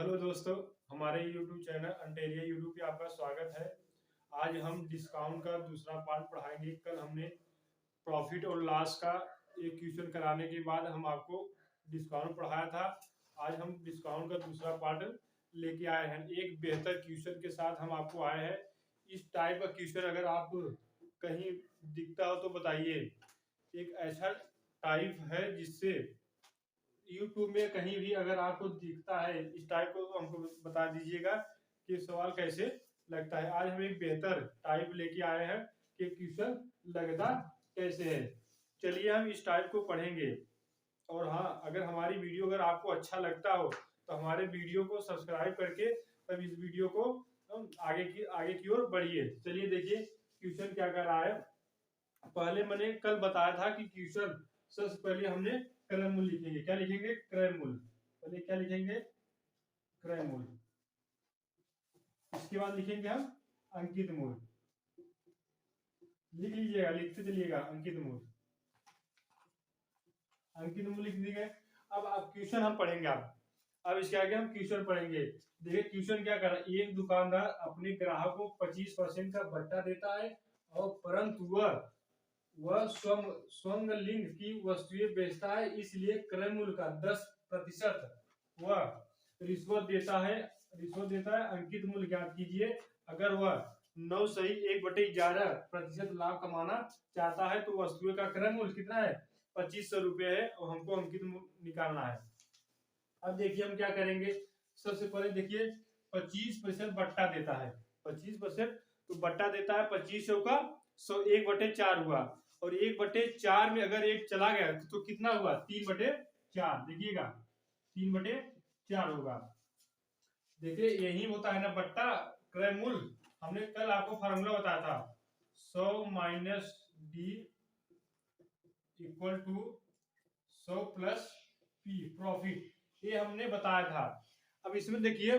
Hello दोस्तों, हमारे YouTube channel अंटेरिया YouTube पे आपका स्वागत है। आज हम डिस्काउंट का दूसरा पार्ट पढ़ाएंगे। कल हमने प्रॉफिट और लॉस का एक क्वेश्चन कराने के बाद हम आपको डिस्काउंट पढ़ाया था। आज हम डिस्काउंट का दूसरा पार्ट लेके आए हैं। एक बेहतर क्वेश्चन के साथ हम आपको आए हैं। इस टाइप का क्वेश्चन अगर आप कहीं दिखता हो तो बताइए। एक ऐसा टाइप है जिससे यूट्यूब में कहीं भी अगर आपको दिखता है इस टाइप को, तो हमको बता दीजिएगा कि सवाल कैसे लगता है। आज हम एक बेहतर टाइप लेके आए हैं कि क्वेश्चन लगता कैसे है। चलिए हम इस टाइप को पढ़ेंगे। और हाँ, अगर हमारी वीडियो अगर आपको अच्छा लगता हो तो हमारे वीडियो को सब्सक्राइब करके तब इस वीडियो को हम आगे की ओर बढ़िए। चलिए देखिए क्वेश्चन क्या कर रहा है। पहले मैंने कल बताया था कि क्वेश्चन सबसे पहले हमने क्रय मूल्य लिखेंगे। क्या लिखेंगे? क्रय मूल्य। पहले क्या लिखेंगे? क्रय मूल्य। इसके बाद लिखेंगे हम अंकित मूल्य। लिख लीजिएगा, लिखते चलिएगा। अंकित मूल्य, अंकित मूल्य लिख दिए। अब क्वेश्चन हम पढ़ेंगे। अब इसके आगे हम क्वेश्चन पढ़ेंगे। देखिए क्वेश्चन क्या कर रहा है। एक दुकानदार अपने ग्राहक को 25% का भत्ता देता है और परंतु वह स्वर्ण की वस्तुएं बेचता है, इसलिए क्रय मूल्य का 10% वह रिश्वत देता है। अंकित मूल्य ज्ञात कीजिए। अगर वह 9 सही 1/11% लाभ कमाना चाहता है तो वस्तुएं का क्रय मूल्य कितना है? 2500 रुपये है और हमको अंकित मूल्य निकालना है। अब देखिए हम क्या करेंगे। सबसे पहले देखिए 25% बट्टा देता है। 25% तो बट्टा देता है 2500 का। 1/4 हुआ और 1/4 में अगर एक चला गया तो कितना हुआ? 3/4। देखिएगा 3/4 होगा। देखिए यही होता है ना बट्टा क्रय मूल्य। हमने कल आपको फार्मूला बताया था 100 minus D equal to 100 plus P profit. ये हमने बताया था। अब इसमें देखिए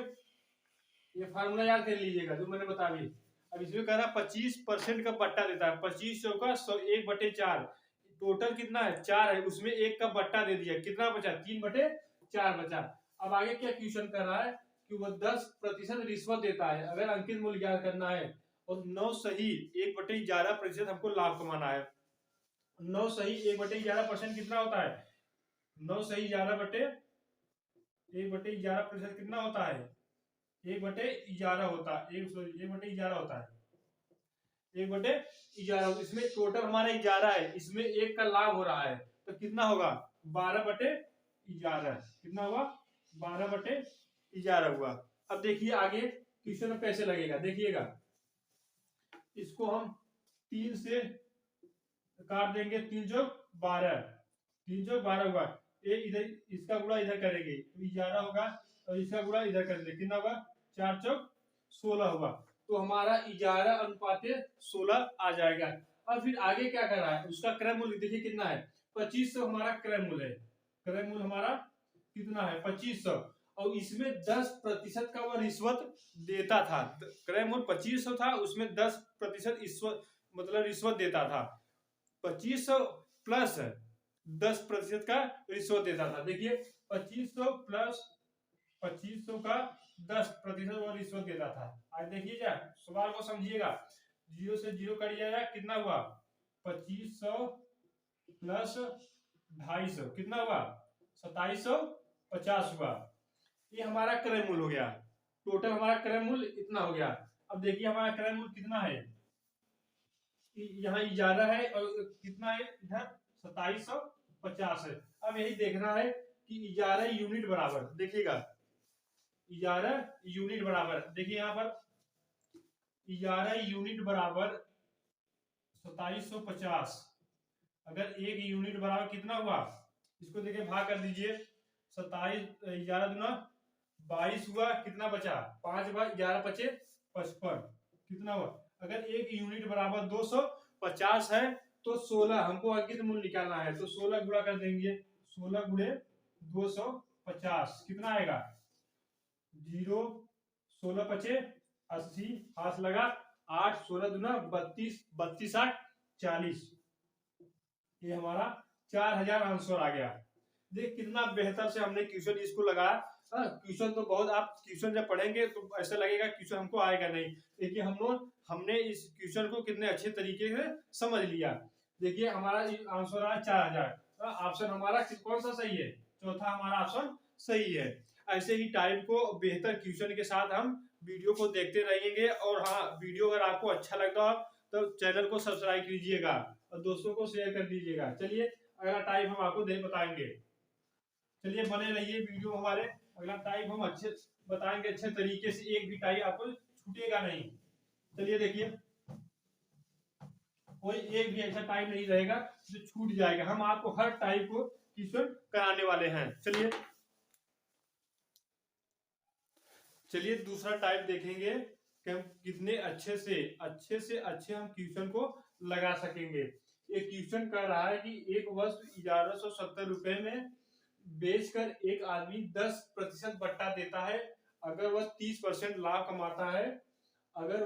ये फार्मूला याद कर लीजिएगा जो मैंने बता दी। अब इसमें कह रहा 25% का बट्टा देता है। 2500 का 1/4 टोटल कितना है? 4 है। उसमें 1 का बट्टा दे दिया, कितना बचा? 3/4 बचा। अब आगे क्या क्वेश्चन कर रहा है कि वह 10% रिश्वत देता है अगर अंकित मूल्य ज्ञात करना है और 9 सही 1/11% हमको लाभ कमाना है। 9 सही 1/11% कितना होता है? 9 सही 1/11% कितना होता है? 1/11 होता है। 1/11 होता है। 1/11। इसमें टोटल हमारा 11 है, इसमें 1 का लाभ हो रहा है तो कितना होगा? 12/11। कितना हुआ? 12/11 हुआ। अब देखिए आगे क्वेश्चन कैसे लगेगा। देखिएगा इसको हम 3 से काट देंगे। 3 × 12, 3 × 12 हुआ। ये इधर इसका गुणा इधर करेंगे तो 11 होगा और इसका गुणा इधर करेंगे, कितना होगा? 4 × 16 होगा। तो हमारा 11/16 आ जाएगा। और फिर आगे क्या कर रहा है? उसका क्रय मूल्य देखिए कितना है? 2500 हमारा क्रय मूल्य है। क्रय मूल्य हमारा कितना है? 2500। और इसमें 10% का वह रिश्वत देता था। क्रय मूल्य 2500 था, उसमें 10% रिश्वत देता था। 2500 प्लस 10% का रिश्वत देता था। देखिए 2500 प्लस 2500 का 10% वो रिश्वत देता था। आज देखिएगा सवाल को समझिएगा। 0 से 0 कट जाएगा, कितना हुआ? 2500 प्लस 250 कितना हुआ? 2750 हुआ। ये हमारा क्रय मूल्य हो गया। टोटल हमारा क्रय मूल्य इतना हो गया। अब देखिए हमारा क्रय मूल्य कितना है? यहाँ 11 है और कितना है इधर? 2750 है। अब यही देखना है कि 11 यूनिट बराबर, देखिएगा 11 यूनिट बराबर, देखिए यहाँ पर 11 यूनिट बराबर 2750। अगर 1 यूनिट बराबर कितना हुआ? इसको देखिए भाग कर दीजिए। 11 दूना 22 हुआ, कितना बचा? 5/11 बचे 55, कितना हुआ? अगर 1 यूनिट बराबर 250 है तो 16 हमको अंकित मूल्य निकालना है तो 16 गुणा कर देंगे। 16 × 250 कितना आएगा? 0 16 पचे 80, हाथ लगा 8 16 दूना 32, 32 8 40। ये हमारा 4000 आंसर आ गया। देख कितना बेहतर से हमने क्वेश्चन इसको लगाया। क्वेश्चन तो बहुत, आप क्वेश्चन जब पढ़ेंगे तो ऐसा लगेगा क्वेश्चन हमको आएगा नहीं। देखिए हमने इस क्वेश्चन को कितने अच्छे तरीके से समझ लिया। देखिए हमारा आंसर आया 4000। ऑप्शन हमारा कौन सा सही है? चौथा हमारा ऑप्शन सही है। ऐसे ही टाइप को बेहतर क्वेश्चन के साथ हम वीडियो को देखते रहेंगे। और हाँ, वीडियो अगर आपको अच्छा लगता हो तो चैनल को सब्सक्राइब कीजिएगा और दोस्तों को शेयर कर दीजिएगा। चलिए अगला टाइप हम आपको बताएंगे। चलिए बने रहिए वीडियो हमारे। अगला टाइप हम अच्छे बताएंगे, अच्छे तरीके से, एक भी टाइप आपको छूटेगा नहीं। चलिए देखिए, कोई एक भी ऐसा टाइप नहीं रहेगा जो छूट जाएगा। हम आपको हर टाइप को क्वेश्चन कराने वाले हैं। चलिए दूसरा टाइप देखेंगे कि हम कितने अच्छे से अच्छे हम क्वेश्चन को लगा सकेंगे। एक क्वेश्चन कह रहा है कि एक वस्तु 1170 रुपए में बेचकर एक आदमी 10% बट्टा देता है अगर वह 30% लाभ कमाता है। अगर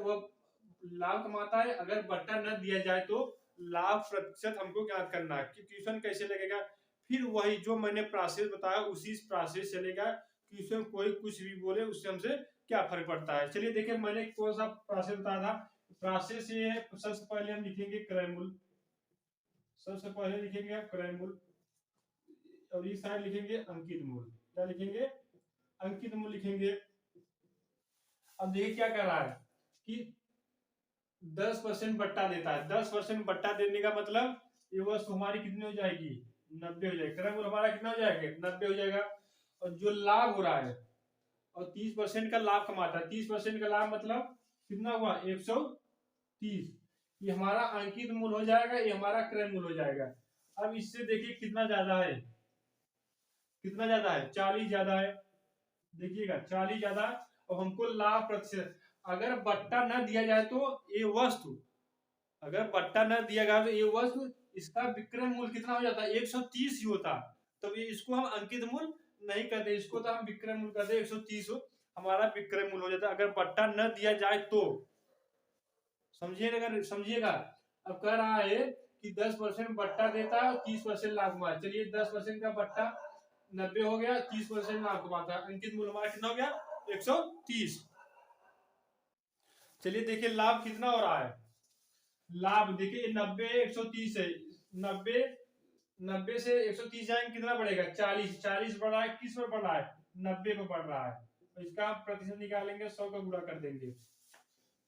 बट्टा न दिया जाए तो लाभ प्रतिशत हमको ज्ञात करना है। कि क्वेश्चन कैसे लगेगा? फिर वही जो मैंने प्रोसेस बताया उसी प्रोसेस चलेगा। क्वेश्चन कोई कुछ भी बोले उससे हमसे क्या फर्क पड़ता है। चलिए देखिए, मैंने कौन सा प्रोसेस बताया था। प्रोसेस ये है, सबसे पहले हम लिखेंगे क्रय मूल्य। सबसे पहले लिखेंगे आप क्रय मूल्य और इस साइड लिखेंगे अंकित मूल्य। क्या लिखेंगे? अंकित मूल्य लिखेंगे। अब देखिए क्या कर रहा है कि 10% बट्टा देता है। 10% बट्टा देने का मतलब ये वस्तु हमारी कितनी हो जाएगी? 90 हो जाएगी। क्रय मूल्य हमारा कितना हो जाएगा? 90 हो जाएगा। और जो लाभ हो रहा है और 30% का लाभ कमाता है, 30% का लाभ मतलब कितना हुआ? 130। ये हमारा अंकित मूल्य हो जाएगा, ये हमारा क्रय मूल्य हो जाएगा। अब इससे देखिए कितना ज्यादा है, कितना ज्यादा है? 40 ज्यादा है। देखिएगा 40 ज्यादा। और हमको लाभ प्रतिशत, अगर बट्टा न दिया जाए तो ये वस्तु, अगर बट्टा न दिया गया तो ये वस्तु, इसका विक्रय मूल्य कितना हो जाता है? 130 ही होता। तो ये इसको हम अंकित मूल्य नहीं कहते, इसको तो हम विक्रय मूल्य कहते हैं। 130 हमारा विक्रय मूल्य हो जाता है अगर बट्टा न दिया जाए तो। समझिएगा। अब कह रहा है कि 10% बट्टा देता है और 30% लाभ कमाता। चलिए 10% का बट्टा 90 हो गया, 30% लाभ कमाता है। अंकित मूल्य हमारा कितना हो गया? 130। चलिए देखिए लाभ कितना हो रहा है। लाभ देखिए 90 130 है। 90 से 130 जाएंगे कितना बढ़ेगा? 40 बढ़ रहा है। किस पर बढ़ रहा है? 90 पे बढ़ रहा है। तो इसका आप प्रतिशत निकालेंगे, 100 का गुणा कर देंगे।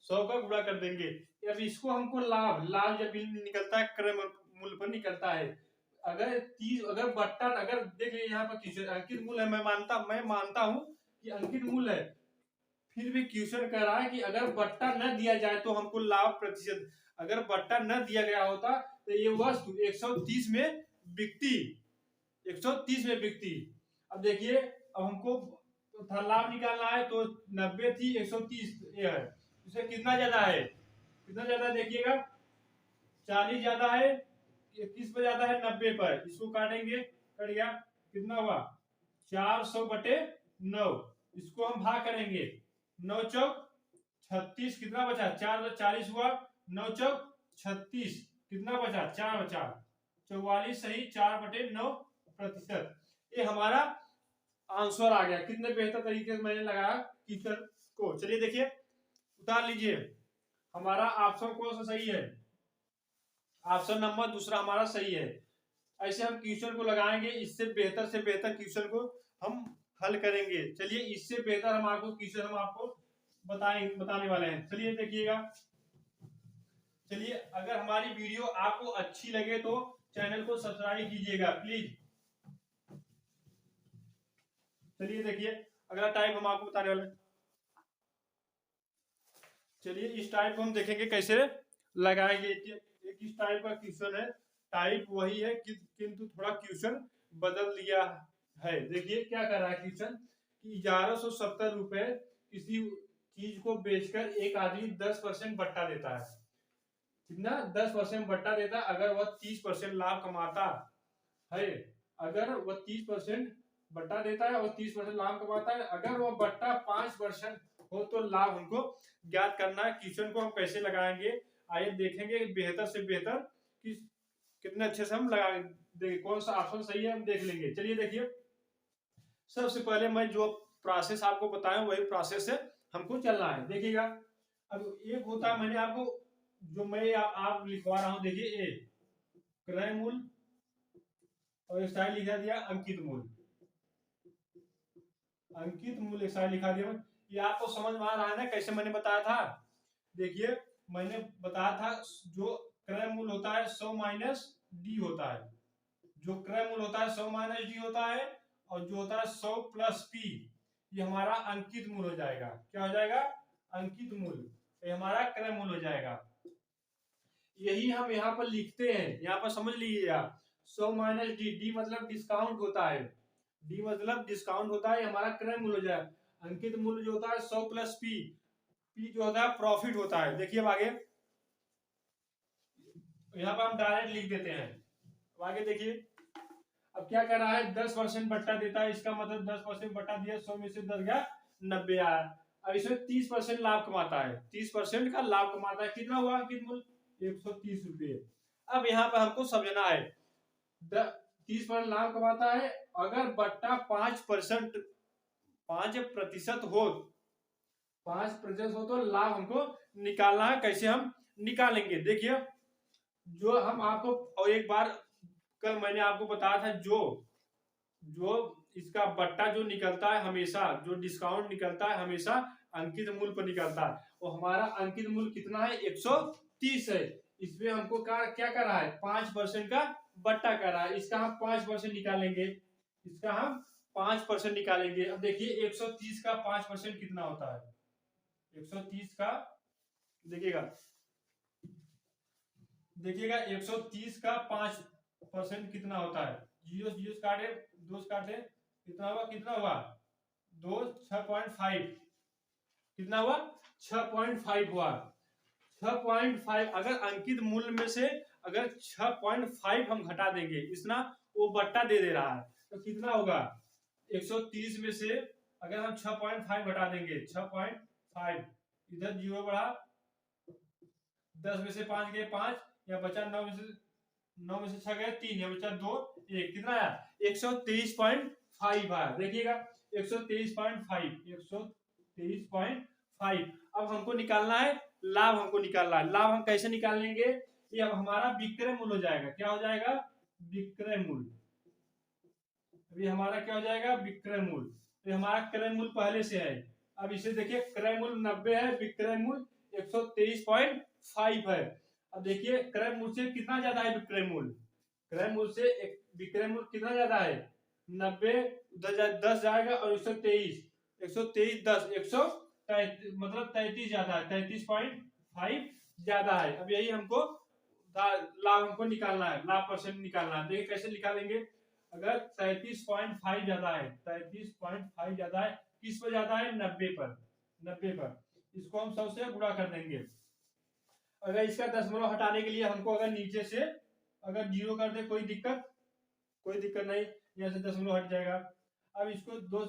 100 का गुणा कर देंगे। अब इसको हमको लाभ जब निकलता है क्रय मूल्य पर निकलता है। अगर बट्टा, अगर देख लीजिए यहाँ पर अंकित मूल्य है, मैं मानता हूं कि अंकित मूल्य है। फिर भी क्वेश्चन कह रहा है कि अगर बट्टा न दिया जाए तो हमको लाभ प्रतिशत, अगर बट्टा न दिया गया होता तो ये वस्तु 130 में बिकती। 130 में बिकती। अब देखिए, अब हमको लाभ निकालना है तो 90 थी, 130 ये है। इससे कितना ज्यादा है? कितना ज्यादा देखिएगा, 40 ज्यादा है। किस पर ज्यादा है? 90 पर। इसको काटेंगे, कट गया। कितना हुआ? 400/9। इसको हम भाग करेंगे, 9 चौक 36। कितना बचा? 4 तो 40 हुआ। 9 चौक 36। कितना बचा? 4 बचा। 44 सही, 4/9%। ये हमारा आंसर आ गया। कितने बेहतर तरीके से मैंने लगाया क्वेश्चन को। चलिए देखिए, उतार लीजिए। हमारा ऑप्शन कौन सा सही है? ऑप्शन नंबर दूसरा हमारा सही है। ऐसे हम क्वेश्चन को लगाएंगे, इससे बेहतर से बेहतर क्वेश्चन को हम हल करेंगे। चलिए इससे बेहतर हम आपको क्वेश्चन हम आपको बताने वाले हैं। चलिए देखिएगा। चलिए अगर हमारी वीडियो आपको अच्छी लगे तो चैनल को सब्सक्राइब कीजिएगा प्लीज। चलिए देखिए अगला टाइप हम आपको बताने वाले हैं। चलिए इस टाइप को हम देखेंगे कैसे लगाएंगे। एक इस टाइप का क्वेश्चन है, टाइप वही है किंतु थोड़ा क्वेश्चन बदल दिया है। देखिए क्या कर रहा है क्वेश्चन कि 1170 रुपए किसी चीज को बेचकर एक आदमी 10% बट्टा देता है। कितना? 10% बट्टा देता है अगर वह 30% लाभ कमाता है। अगर वह 30% बट्टा देता है और 30% लाभ कमाता है। अगर वह बट्टा 5% हो तो लाभ हमको ज्ञात करना है। क्वेश्चन को हम कैसे लगाएंगे आइए देखेंगे बेहतर से बेहतर कि कितने अच्छे से हम लगाएंगे। कौन सा ऑप्शन सही है हम देख लेंगे। चलिए देखिए, सबसे पहले मैं जो प्रोसेस आपको बताया वही प्रोसेस से हमको चलना है। देखिएगा, अब एक होता है, मैंने आपको जो मैं आप लिखवा रहा हूं, देखिए ए क्रय मूल्य और एक साइड लिखा दिया अंकित मूल्य। अंकित मूल्य एक साइड लिखा दिया। ये आपको समझ में आ रहा है ना कैसे मैंने बताया था? देखिए, मैंने बताया था जो क्रय मूल्य होता है 100 माइनस डी होता है। जो क्रय मूल्य होता है 100 माइनस डी होता है, और जो होता है 100 प्लस पी, ये हमारा अंकित मूल्य हो जाएगा। क्या हो जाएगा? अंकित मूल्य। ये हमारा क्रय मूल्य हो जाएगा। यही हम यहाँ पर लिखते हैं, यहाँ पर समझ लीजिए आप। 100 माइनस डी, डी मतलब डिस्काउंट होता है, डी मतलब डिस्काउंट होता है, हमारा क्रय मूल्य हो जाएगा। अंकित मूल्य जो होता है 100 प्लस पी, पी जो होता है प्रॉफिट होता है। देखिए आगे, यहाँ पर हम डायरेक्ट लिख देते हैं। आगे देखिए, अब क्या कर रहा है, 10% बट्टा देता है, इसका मतलब 10% बट्टा दिया, 100 में से 10 गया 90 आया। अब इसमें 30% लाभ कमाता है, 30% का लाभ कमाता है। कितना हुआ अंकित मूल्य? 130 रुपये। अब यहाँ पर हमको समझना है, 30% लाभ कमाता है, अगर बट्टा 5% 5% हो, 5% हो तो लाभ हमको निकालना है। कैसे हम निकालेंगे? देखिए, जो हम आपको और एक बार कल मैंने आपको बताया था, जो इसका बट्टा जो निकलता है हमेशा, जो डिस्काउंट निकलता है हमेशा अंकित मूल्य पर निकलता है। और हमारा अंकित मूल्य कितना है? 130 है। इसमें हमको क्या कर रहा है? 5% का बट्टा कर रहा है। इसका हम 5% निकालेंगे, इसका हम 5% निकालेंगे। अब देखिए 130 का 5% कितना होता है? 130 का देखिएगा, 130 का 5% कितना होता है? जीरो जीरो काटे, दो काटे, कितना हुआ? कितना हुआ? 2 6.5, कितना हुआ? 6.5 हुआ। 6.5 अगर अंकित मूल्य में से अगर 6.5 हम घटा देंगे, इतना वो बट्टा दे रहा है, तो कितना होगा? 130 में से अगर हम 6.5 घटा देंगे, 6.5, इधर जीरो बढ़ा, 10 में से 5 गए 5, या बचा 9 में से 6 गए 3, या बचा 2 1, कितना आया? 123.5 आया। देखिएगा 123.5, 123.5। अब हमको निकालना है लाभ, हमको निकालना है लाभ। हम कैसे निकालेंगे? ये अब हमारा विक्रय मूल्य हो जाएगा। क्या हो जाएगा? विक्रय मूल्य। अभी हमारा क्या हो जाएगा? विक्रय मूल्य। तो हमारा क्रय मूल्य पहले से है। अब इसे देखिए, क्रय मूल्य 90 है, विक्रय मूल्य 123.5 है। अब देखिए क्रय मूल्य से कितना ज्यादा है विक्रय मूल्य? क्रय मूल्य से विक्रय मूल्य कितना ज्यादा है? 90, 10 जाएगा, और 123, 123 10, 133, मतलब 33 ज्यादा है, 33.5 ज्यादा है। अब यही हमको लाभ हमको निकालना है, लाभ परसेंट निकालना है। देखिए कैसे निकालेंगे? अगर 33.5 ज्यादा है, 33.5 ज्यादा है, किस पर ज्यादा है? 90 पर, 90 पर। इसको हम 100 से गुणा कर देंगे। अगर इसका दशमलव हटाने के लिए हमको अगर नीचे से अगर जीरो कर दे, कोई दिक्कत नहीं, यहाँ से दशमलव हट जाएगा। अब इसको दो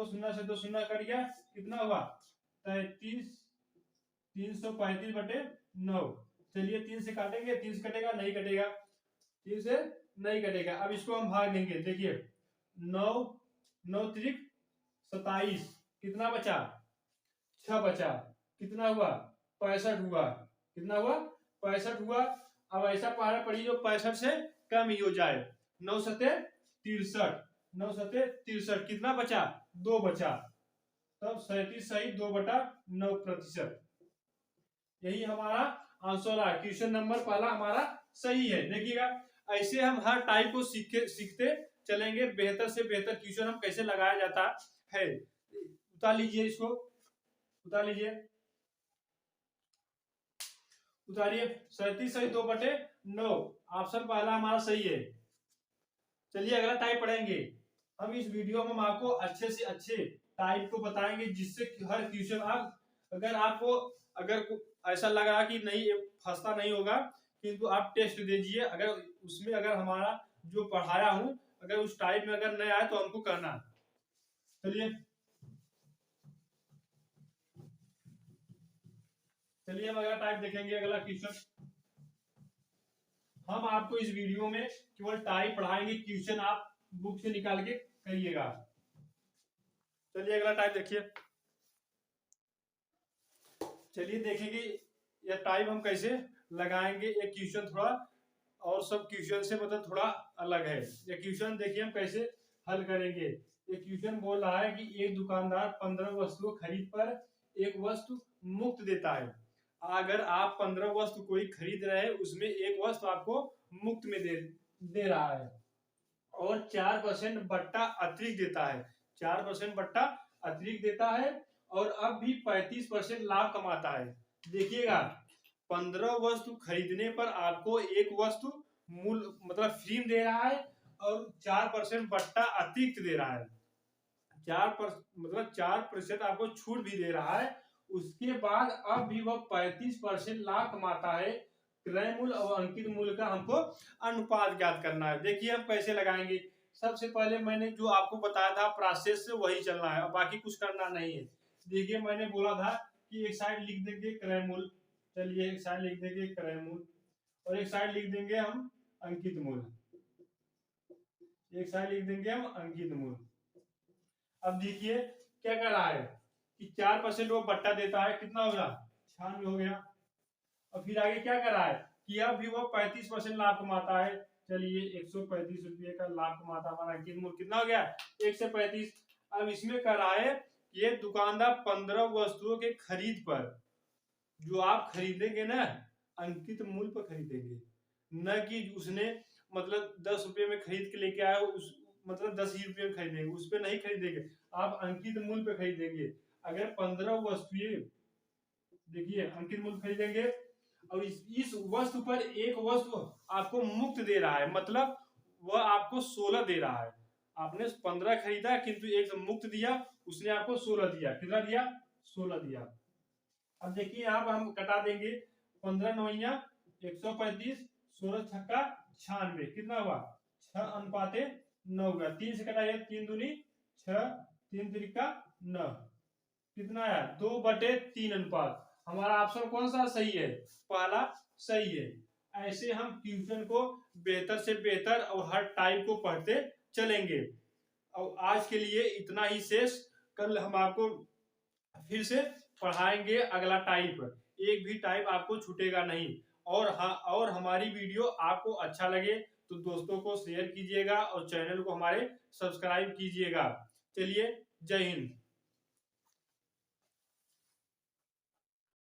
शून्य से 2 शून्य कट गया, कितना हुआ? 335/9। चलिए 3 से काटेंगे, 3 से कटेगा नहीं, कटेगा 3 से नहीं कटेगा। अब इसको हम भाग देंगे। देखिए 9 त्रिक 27, कितना बचा? 6 बचा, कितना हुआ? 65 हुआ। कितना हुआ? 65 हुआ। अब ऐसा पहाड़ा पड़ी जो 65 से कम ही हो जाए। 9 सते 63, 9 सते 63, कितना बचा? 2 बचा। तब 37 सही 2/9%। यही हमारा आंसर है। क्वेश्चन नंबर पहला हमारा सही है। देखिएगा, ऐसे हम हर टाइप को सीखते चलेंगे। बेहतर से बेहतर क्वेश्चन हम कैसे लगाया जाता है। उतार लीजिए, इसको उतार लीजिए, उतारिए। 37 सही 2/9, ऑप्शन पहला हमारा सही है। चलिए अगला टाइप पढ़ेंगे। हम इस वीडियो में हम आपको अच्छे से अच्छे टाइप को बताएंगे, जिससे हर क्वेश्चन आप अगर ऐसा लगा कि नहीं फंसता नहीं होगा, किंतु आप टेस्ट दीजिए। अगर उसमें अगर हमारा जो पढ़ाया हूं अगर उस टाइप में अगर नहीं आए तो हमको करना। चलिए हम अगला टाइप देखेंगे। अगला क्वेश्चन हम आपको इस वीडियो में केवल टाइप पढ़ाएंगे, क्वेश्चन आप बुक से निकाल के करिएगा। चलिए अगला टाइप देखिए। चलिए देखेंगे यह टाइप हम कैसे लगाएंगे। एक क्वेश्चन थोड़ा और सब क्वेश्चन से मतलब थोड़ा अलग है। ये क्वेश्चन देखिए हम कैसे हल करेंगे। ये क्वेश्चन बोल रहा है कि एक दुकानदार 15 वस्तुओं खरीद पर एक वस्तु मुफ्त देता है। अगर आप 15 वस्तु कोई खरीद रहे हैं उसमें एक वस्तु आपको मुफ्त में दे रहा है और 4% बट्टा अतिरिक्त देता है। 4% बट्टा अतिरिक्त देता है और अब भी 35% लाभ कमाता है। देखिएगा 15 वस्तु खरीदने पर आपको एक वस्तु मूल मतलब फ्री में दे रहा है और 4% बट्टा अतिरिक्त दे रहा है। 4% आपको छूट भी दे रहा है। उसके बाद अब भी वह 35% लाभ कमाता है। क्रय मूल्य और अंकित मूल्य का हमको अनुपात ज्ञात करना है। देखिए हम कैसे लगाएंगे। सबसे पहले मैंने जो आपको बताया था प्रोसेस से वही चलना है, बाकी कुछ करना नहीं है। देखिए मैंने बोला था कि एक साइड लिख देंगे क्रय मूल्य, चलिए एक साइड लिख देंगे क्रय मूल्य और एक साइड लिख देंगे हम अंकित मूल्य, एक साइड लिख देंगे हम अंकित मूल्य। अब देखिए क्या कर रहा है कि 4% वो बट्टा देता है, कितना होगा 96 हो गया। और फिर आगे क्या कर रहा है कि अब भी वो 35% लाभ कमाता है। चलिए 135 रुपये का लाभ कमाता हमारा अंकित मूल्य कितना हो गया 1 से 35। अब इसमें कर रहा है ये दुकानदार 15 वस्तुओं के खरीद पर जो आप खरीदेंगे ना अंकित मूल्य पर खरीदेंगे, न कि उसने मतलब 10 रुपये में खरीद के लेके आया उस मतलब 10 ही रुपये में खरीदेंगे, उस पर नहीं खरीदेंगे, आप अंकित मूल्य पे खरीदेंगे। अगर 15 वस्तुएं देखिए अंकित मूल्य खरीदेंगे और इस वस्तु पर एक वस्तु आपको मुफ्त दे रहा है, मतलब वह आपको 16 दे रहा है। आपने 15 खरीदा किंतु एक मुफ्त दिया, उसने आपको 16 दिया। कितना दिया 16 दिया। अब देखिए यहाँ पर हम कटा देंगे 15 नौया 135, 16 छक्का 96, कितना हुआ 6 अनुपाते 9 का 3 से कटाइए 3 दूनी 6, 3 त्रिका 9, कितना है 2/3 अनुपात। हमारा ऑप्शन कौन सा सही है, पहला सही है। ऐसे हम ट्यूशन को बेहतर से बेहतर और हर टाइप को पढ़ते चलेंगे। और आज के लिए इतना ही शेष, कल हम आपको फिर से पढ़ाएंगे अगला टाइप, एक भी टाइप आपको छूटेगा नहीं। और हाँ, और हमारी वीडियो आपको अच्छा लगे तो दोस्तों को शेयर कीजिएगा और चैनल को हमारे सब्सक्राइब कीजिएगा। चलिए जय हिंद।